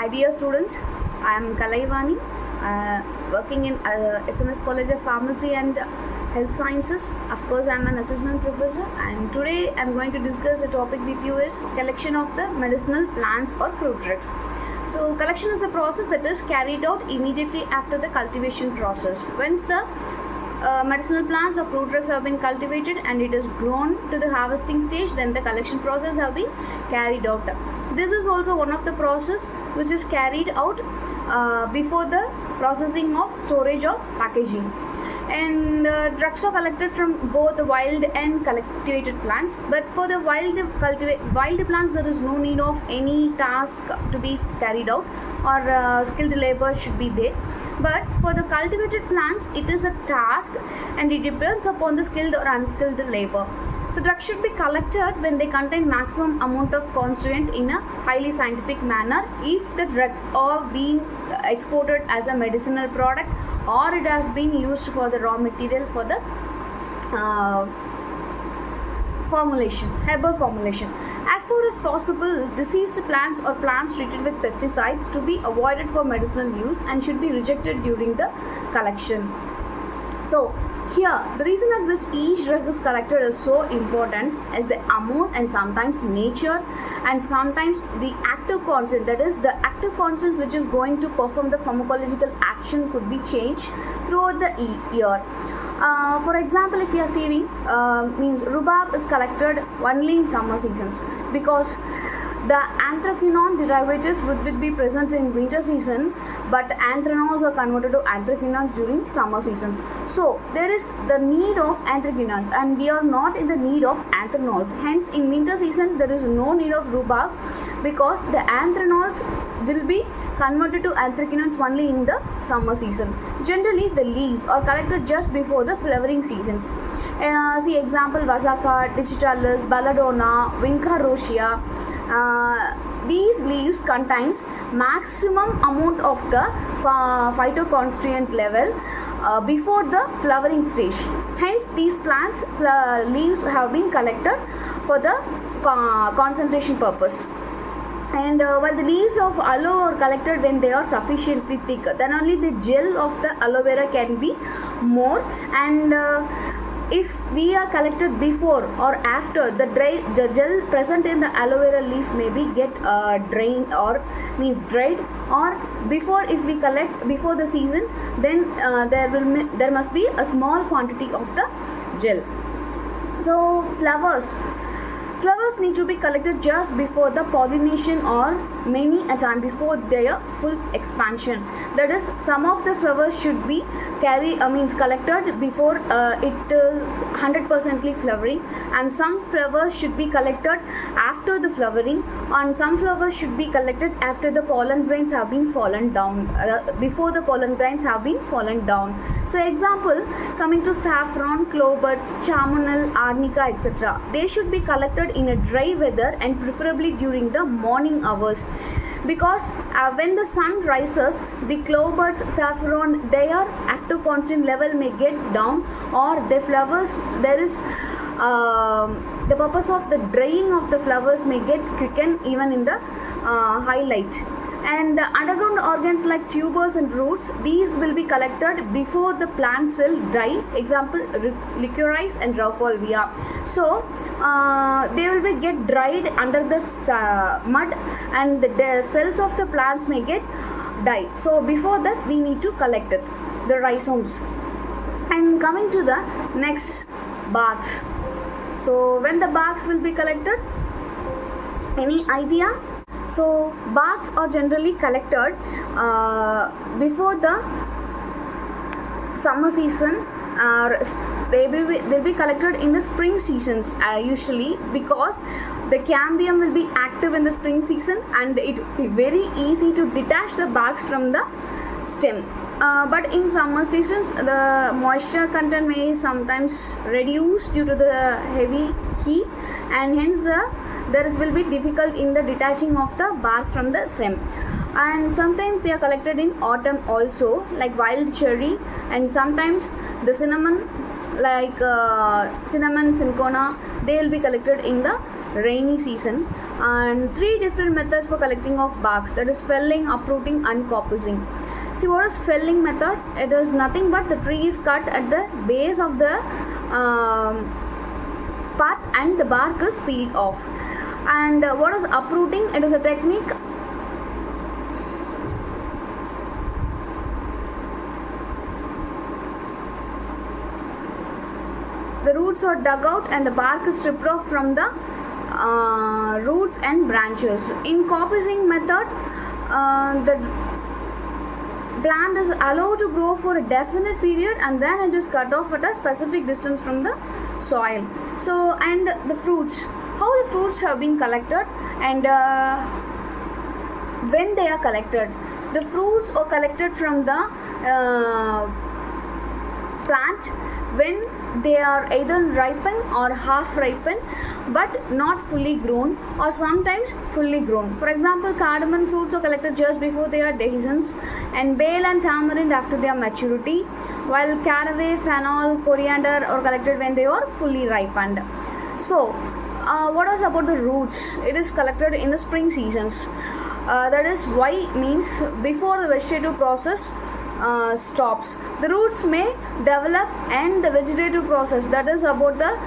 Hi dear students, I am Kalaivani, working in SNS College of Pharmacy and Health Sciences. Of course, I am an assistant professor, and today I am going to discuss a topic with you is collection of the medicinal plants or crude drugs. So collection is the process that is carried out immediately after the cultivation process. Once the medicinal plants or crude drugs have been cultivated and it is grown to the harvesting stage, then the collection process have been carried out. This is also one of the process which is carried out before the processing of storage or packaging. And drugs are collected from both the wild and cultivated plants, but for the wild plants there is no need of any task to be carried out or skilled labor should be there. But for the cultivated plants it is a task and it depends upon the skilled or unskilled labor. So drugs should be collected when they contain maximum amount of constituent in a highly scientific manner. If the drugs are being exported as a medicinal product or it has been used for the raw material for the formulation, herbal formulation. As far as possible, diseased plants or plants treated with pesticides to be avoided for medicinal use and should be rejected during the collection. So here, the reason at which each drug is collected is so important as the amount and sometimes nature and sometimes the active constant, that is the active constants which is going to perform the pharmacological action could be changed throughout the year. For example, if you are saving, means rhubarb is collected only in summer seasons because the anthraquinone derivatives would be present in winter season, but anthraquinones are converted to anthraquinones during summer seasons. So there is the need of anthraquinones and we are not in the need of anthraquinones. Hence in winter season there is no need of rhubarb because the anthraquinones will be converted to anthraquinones only in the summer season. Generally the leaves are collected just before the flowering seasons. See example Vazaka, digitalis, belladonna, vinca rosea. These leaves contains maximum amount of the phytoconstituent level before the flowering stage. Hence these plants leaves have been collected for the concentration purpose. And while the leaves of aloe are collected when they are sufficiently thick, then only the gel of the aloe vera can be more. And if we are collected before or after, the gel present in the aloe vera leaf may be get drained or means dried, or before if we collect before the season, then there must be a small quantity of the gel. So flowers need to be collected just before the pollination or many a time before their full expansion. That is, some of the flowers should be collected before it is 100% flowering, and some flowers should be collected after the flowering, and some flowers should be collected after the pollen grains have been fallen down, before the pollen grains have been fallen down. So example, coming to saffron, clovebuds, chamonel, arnica, etc. They should be collected in a dry weather and preferably during the morning hours, because when the sun rises, the clovebuds, saffron, their active constant level may get down, or the flowers, there is the purpose of the drying of the flowers may get quickened even in the high light. And the underground organs like tubers and roots, these will be collected before the plant cell die. Example, licorice and raufolvia. So they will be get dried under the mud, and the cells of the plants may get die. So before that we need to collect it, the rhizomes. And coming to the next, barks. So when the barks will be collected, any idea? So barks are generally collected before the summer season. They will be collected in the spring seasons usually, because the cambium will be active in the spring season and it will be very easy to detach the barks from the stem. But in summer seasons the moisture content may sometimes reduce due to the heavy heat, and hence there will be difficult in the detaching of the bark from the stem. And sometimes they are collected in autumn also, like wild cherry, and sometimes the cinnamon, like cinnamon, cinchona, they will be collected in the rainy season. and 3 different methods for collecting of barks, that is felling, uprooting and coppicing. See, what is felling method? It is nothing but the tree is cut at the base of the part and the bark is peeled off. And what is uprooting? It is a technique the roots are dug out and the bark is stripped off from the roots and branches. In coppicing method, the plant is allowed to grow for a definite period and then it is cut off at a specific distance from the soil. So, and the fruits, how the fruits have been collected and when they are collected. The fruits are collected from the plant when they are either ripened or half ripened but not fully grown, or sometimes fully grown. For example, cardamom fruits are collected just before they are dehiscence, and bael and tamarind after their maturity, while caraway, fennel, coriander are collected when they are fully ripened. So what is about the roots? It is collected in the spring seasons. That is why means before the vegetative process stops. The roots may develop and the vegetative process, that is about the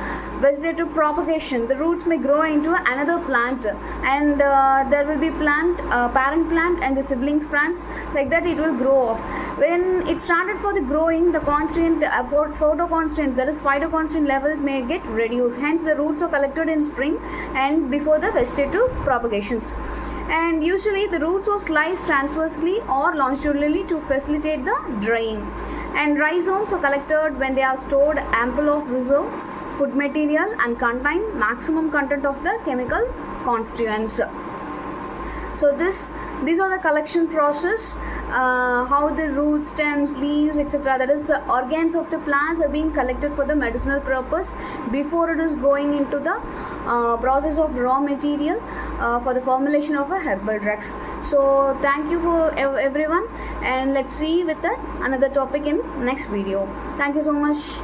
vegetative propagation. The roots may grow into another plant and there will be parent plant and the siblings plants, like that it will grow off. When it started for the growing, the constant photoconstraints, that is phytoconstraint levels may get reduced. Hence the roots are collected in spring and before the vegetative propagations. And usually the roots are sliced transversely or longitudinally to facilitate the drying. And rhizomes are collected when they are stored ample of reserve food material and contain maximum content of the chemical constituents. So these are the collection process, how the roots, stems, leaves, etc., that is the organs of the plants are being collected for the medicinal purpose before it is going into the process of raw material for the formulation of a herbal drugs. So thank you for everyone, and let's see with another topic in next video. Thank you so much.